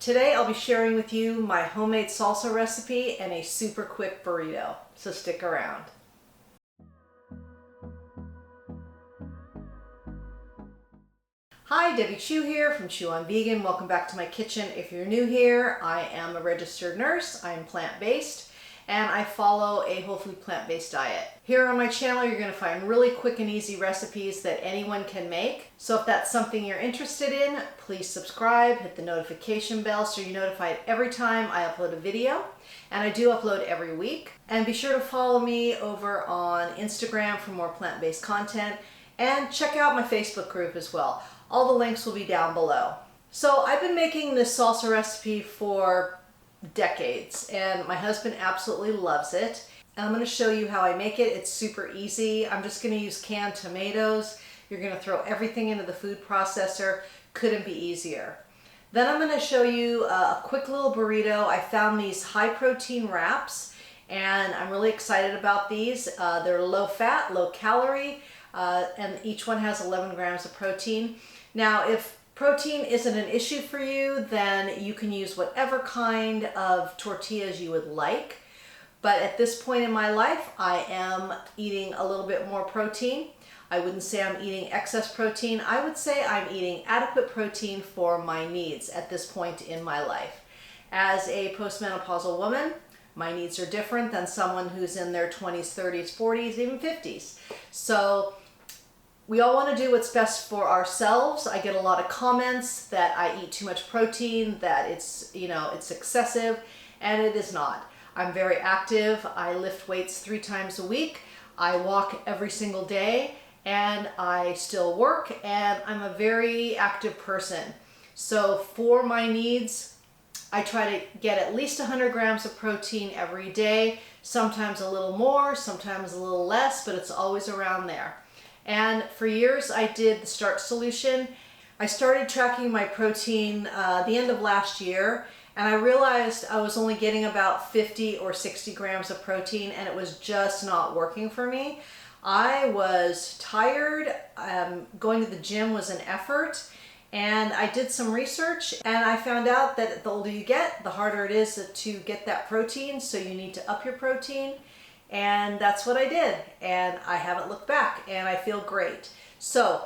Today I'll be sharing with you my homemade salsa recipe and a super quick burrito, so stick around. Hi, Debbie Chu here from Chu on Vegan. Welcome back to my kitchen. If you're new here, I am a registered nurse. I am plant-based and I follow a whole food plant-based diet. Here on my channel, you're going to find really quick and easy recipes that anyone can make. So if that's something you're interested in, please subscribe, hit the notification bell so you're notified every time I upload a video. And I do upload every week. And be sure to follow me over on Instagram for more plant-based content. And check out my Facebook group as well. All the links will be down below. So I've been making this salsa recipe for decades and my husband absolutely loves it. And I'm going to show you how I make it. It's super easy. I'm just going to use canned tomatoes. You're going to throw everything into the food processor. Couldn't be easier. Then I'm going to show you a quick little burrito. I found these high protein wraps and I'm really excited about these. They're low fat, low calorie, and each one has 11 grams of protein. Now, if protein isn't an issue for you, then you can use whatever kind of tortillas you would like. But at this point in my life, I am eating a little bit more protein. I wouldn't say I'm eating excess protein. I would say I'm eating adequate protein for my needs at this point in my life. As a postmenopausal woman, my needs are different than someone who's in their 20s, 30s, 40s, even 50s. So we all want to do what's best for ourselves. I get a lot of comments that I eat too much protein, that it's excessive, and it is not. I'm very active. I lift weights 3 times a week. I walk every single day, and I still work, and I'm a very active person. So for my needs, I try to get at least 100 grams of protein every day, sometimes a little more, sometimes a little less, but it's always around there. And for years I did the Start Solution. I started tracking my protein the end of last year, and I realized I was only getting about 50 or 60 grams of protein, and it was just not working for me. I was tired. Going to the gym was an effort, and I did some research and I found out that the older you get, the harder it is to get that protein, so you need to up your protein. And that's what I did, and I haven't looked back, and I feel great. So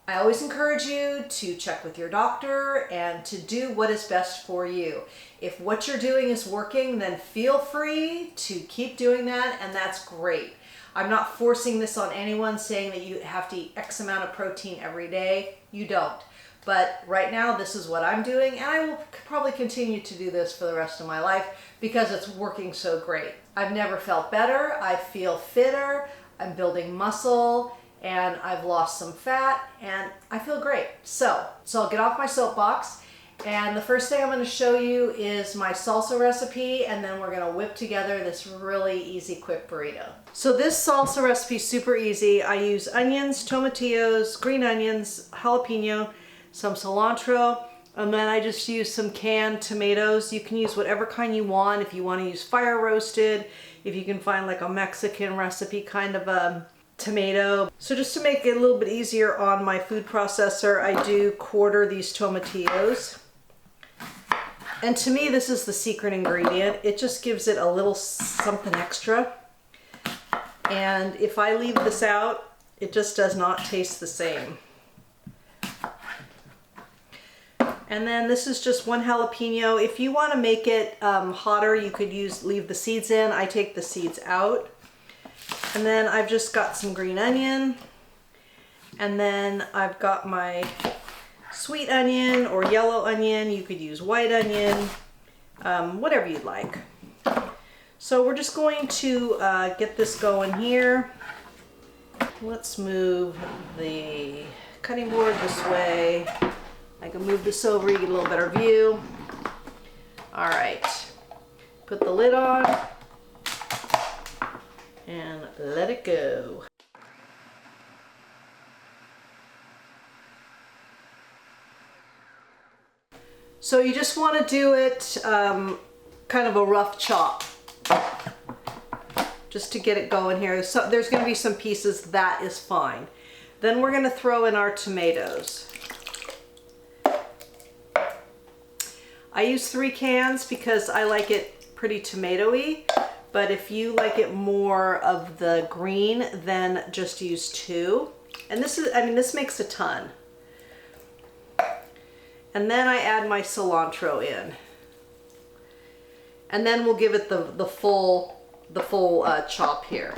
I always encourage you to check with your doctor and to do what is best for you. If what you're doing is working, then feel free to keep doing that, and that's great. I'm not forcing this on anyone, saying that you have to eat X amount of protein every day. You don't. But right now, this is what I'm doing, and I will probably continue to do this for the rest of my life because it's working so great. I've never felt better. I feel fitter. I'm building muscle, and I've lost some fat, and I feel great. So I'll get off my soapbox, and the first thing I'm going to show you is my salsa recipe, and then we're going to whip together this really easy, quick burrito. So this salsa recipe is super easy. I use onions, tomatillos, green onions, jalapeno, some cilantro, and then I just use some canned tomatoes. You can use whatever kind you want. If you want to use fire roasted, if you can find like a Mexican recipe kind of a tomato. So just to make it a little bit easier on my food processor, I do quarter these tomatillos. And to me, this is the secret ingredient. It just gives it a little something extra. And if I leave this out, it just does not taste the same. And then this is just 1 jalapeno. If you want to make it hotter, you could leave the seeds in. I take the seeds out. And then I've just got some green onion. And then I've got my sweet onion or yellow onion. You could use white onion, whatever you'd like. So we're just going to get this going here. Let's move the cutting board this way. I can move this over, you get a little better view. All right, put the lid on and let it go. So you just want to do it kind of a rough chop, just to get it going here. So there's going to be some pieces, that is fine. Then we're going to throw in our tomatoes. I use 3 cans because I like it pretty tomato-y, but if you like it more of the green, then just use 2. And this is, I mean, this makes a ton. And then I add my cilantro in. And then we'll give it the full chop here.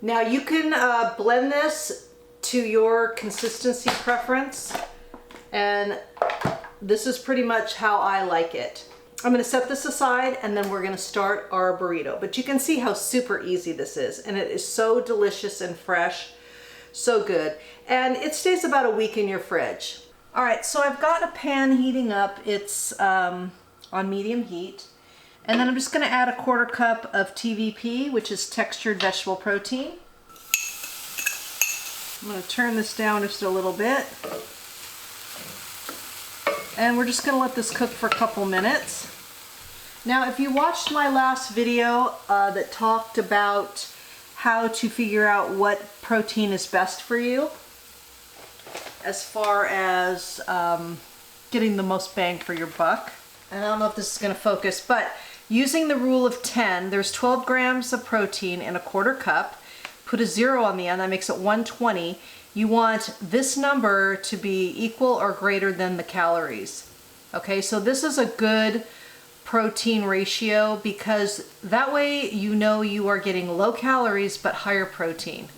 Now you can blend this to your consistency preference, and this is pretty much how I like it. I'm going to set this aside and then we're going to start our burrito. But you can see how super easy this is, and it is so delicious and fresh, so good. And it stays about a week in your fridge. All right, so I've got a pan heating up. It's on medium heat. And then I'm just going to add a 1/4 cup of TVP, which is textured vegetable protein. I'm going to turn this down just a little bit. And we're just going to let this cook for a couple minutes. Now, if you watched my last video that talked about how to figure out what protein is best for you, as far as getting the most bang for your buck, and I don't know if this is going to focus, but using the rule of 10, there's 12 grams of protein in a 1/4 cup. Put a 0 on the end, that makes it 120. You want this number to be equal or greater than the calories. Okay, so this is a good protein ratio because that way you know you are getting low calories but higher protein.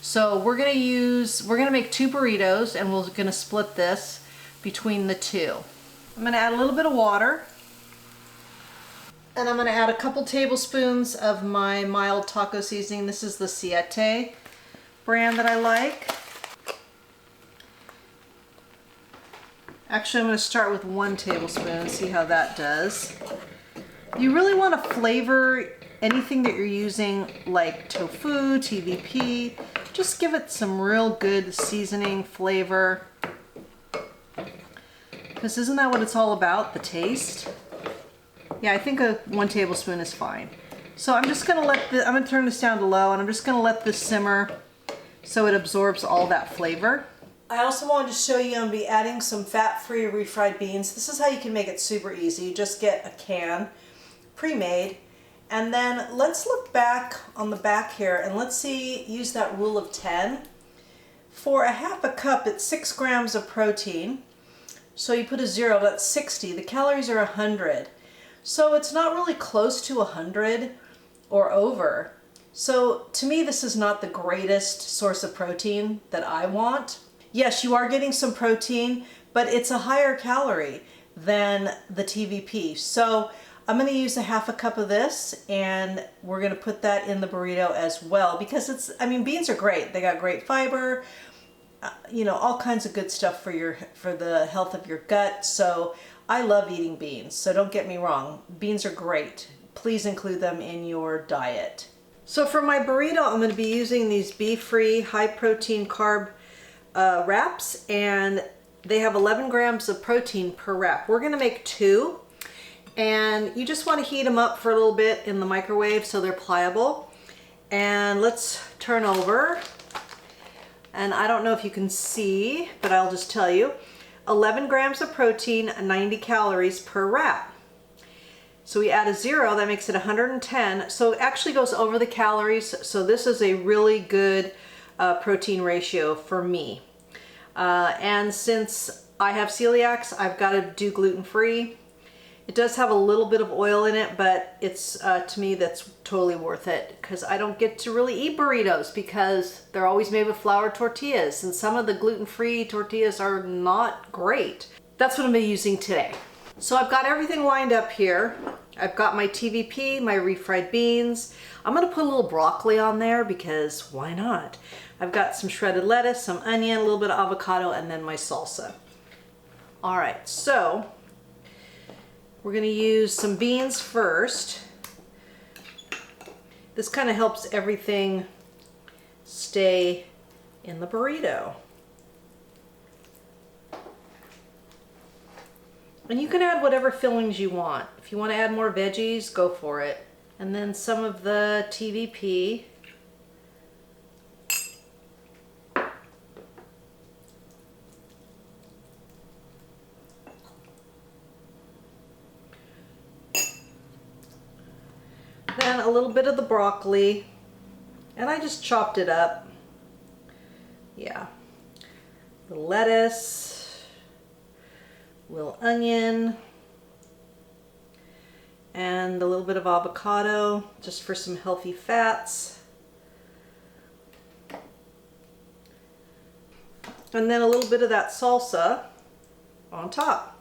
So we're gonna make 2 burritos, and we're gonna split this between the 2. I'm gonna add a little bit of water. And I'm going to add a couple tablespoons of my mild taco seasoning. This is the SEITE brand that I like. Actually, I'm going to start with 1 tablespoon and see how that does. You really want to flavor anything that you're using, like tofu, TVP. Just give it some real good seasoning flavor. Because isn't that what it's all about, the taste? Yeah, I think 1 tablespoon is fine. So I'm just gonna I'm gonna turn this down to low, and I'm just gonna let this simmer so it absorbs all that flavor. I also wanted to show you I'm gonna be adding some fat-free refried beans. This is how you can make it super easy. You just get a can pre-made, and then let's look back on the back here and let's see, use that rule of 10. For a 1/2 cup, it's 6 grams of protein. So you put a 0, that's 60. The calories are 100. So it's not really close to 100 or over. So to me, this is not the greatest source of protein that I want. Yes, you are getting some protein, but it's a higher calorie than the TVP. So I'm going to use a 1/2 cup of this, and we're going to put that in the burrito as well, because it's, I mean, beans are great. They got great fiber, you know, all kinds of good stuff for the health of your gut. So I love eating beans, so don't get me wrong. Beans are great. Please include them in your diet. So for my burrito, I'm going to be using these BFREE high protein carb wraps, and they have 11 grams of protein per wrap. We're going to make 2, and you just want to heat them up for a little bit in the microwave so they're pliable. And let's turn over. And I don't know if you can see, but I'll just tell you. 11 grams of protein, 90 calories per wrap. So we add a 0, that makes it 110. So it actually goes over the calories. So this is a really good protein ratio for me. And since I have celiacs, I've got to do gluten-free. It does have a little bit of oil in it, but it's to me that's totally worth it, because I don't get to really eat burritos because they're always made with flour tortillas, and some of the gluten-free tortillas are not great. That's what I'm gonna be using today. So I've got everything lined up here. I've got my TVP, my refried beans. I'm gonna put a little broccoli on there because why not? I've got some shredded lettuce, some onion, a little bit of avocado, and then my salsa. All right, so we're going to use some beans first. This kind of helps everything stay in the burrito. And you can add whatever fillings you want. If you want to add more veggies, go for it. And then some of the TVP. Then a little bit of the broccoli, and I just chopped it up. Yeah. The lettuce, little onion, and a little bit of avocado just for some healthy fats. And then a little bit of that salsa on top.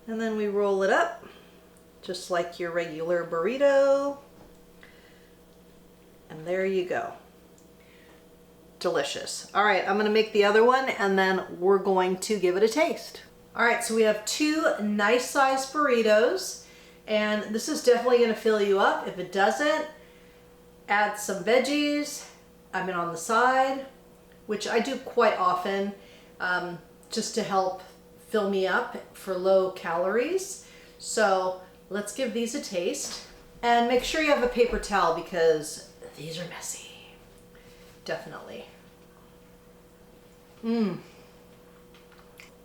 And then we roll it up just like your regular burrito. And there you go. Delicious. All right, I'm gonna make the other one and then we're going to give it a taste. All right, so we have two nice sized burritos, and this is definitely gonna fill you up. If it doesn't, add some veggies, on the side, which I do quite often, just to help fill me up for low calories. So let's give these a taste. And make sure you have a paper towel because these are messy. Definitely.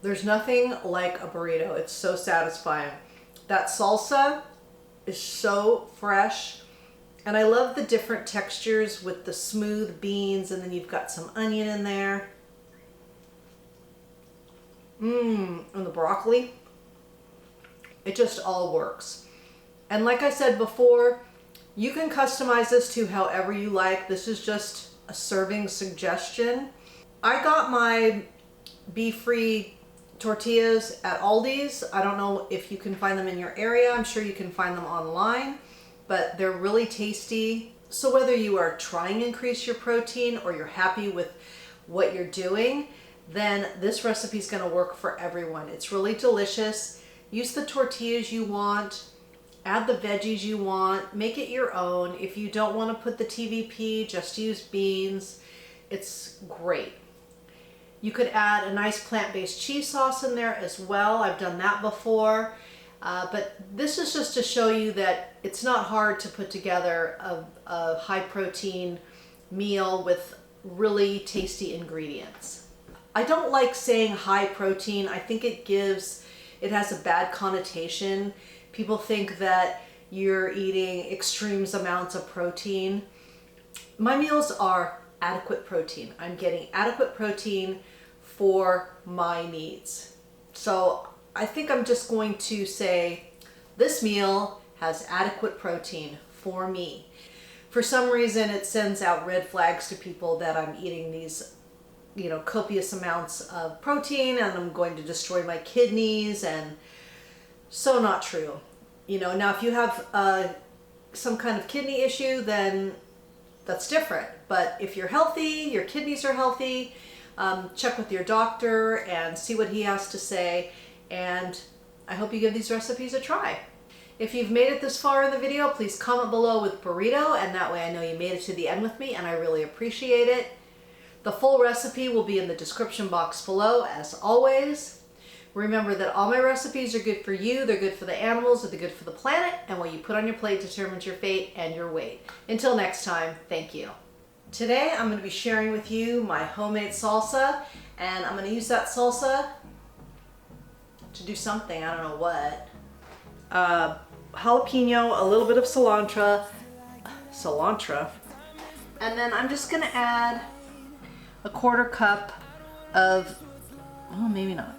There's nothing like a burrito. It's so satisfying. That salsa is so fresh. And I love the different textures with the smooth beans, and then you've got some onion in there. And the broccoli. It just all works. And like I said before, you can customize this to however you like. This is just a serving suggestion. I got my BFREE tortillas at Aldi's. I don't know if you can find them in your area. I'm sure you can find them online, but they're really tasty. So whether you are trying to increase your protein or you're happy with what you're doing, then this recipe is going to work for everyone. It's really delicious. Use the tortillas you want, add the veggies you want, make it your own. If you don't want to put the TVP, just use beans. It's great. You could add a nice plant-based cheese sauce in there as well. I've done that before. But this is just to show you that it's not hard to put together a high protein meal with really tasty ingredients. I don't like saying high protein. I think it has a bad connotation. People think that you're eating extremes amounts of protein. My meals are adequate protein. I'm getting adequate protein for my needs. So I think I'm just going to say this meal has adequate protein for me. For some reason, it sends out red flags to people that I'm eating these, copious amounts of protein and I'm going to destroy my kidneys, and so not true. Now if you have some kind of kidney issue, then that's different. But if you're healthy, your kidneys are healthy, check with your doctor and see what he has to say. And I hope you give these recipes a try. If you've made it this far in the video, please comment below with burrito, and that way I know you made it to the end with me, and I really appreciate it. The full recipe will be in the description box below, as always. Remember that all my recipes are good for you, they're good for the animals, they're good for the planet, and what you put on your plate determines your fate and your weight. Until next time, thank you. Today I'm going to be sharing with you my homemade salsa, and I'm going to use that salsa to do something, I don't know what. Jalapeno, a little bit of cilantro, and then I'm just going to add a 1/4 cup of, oh maybe not,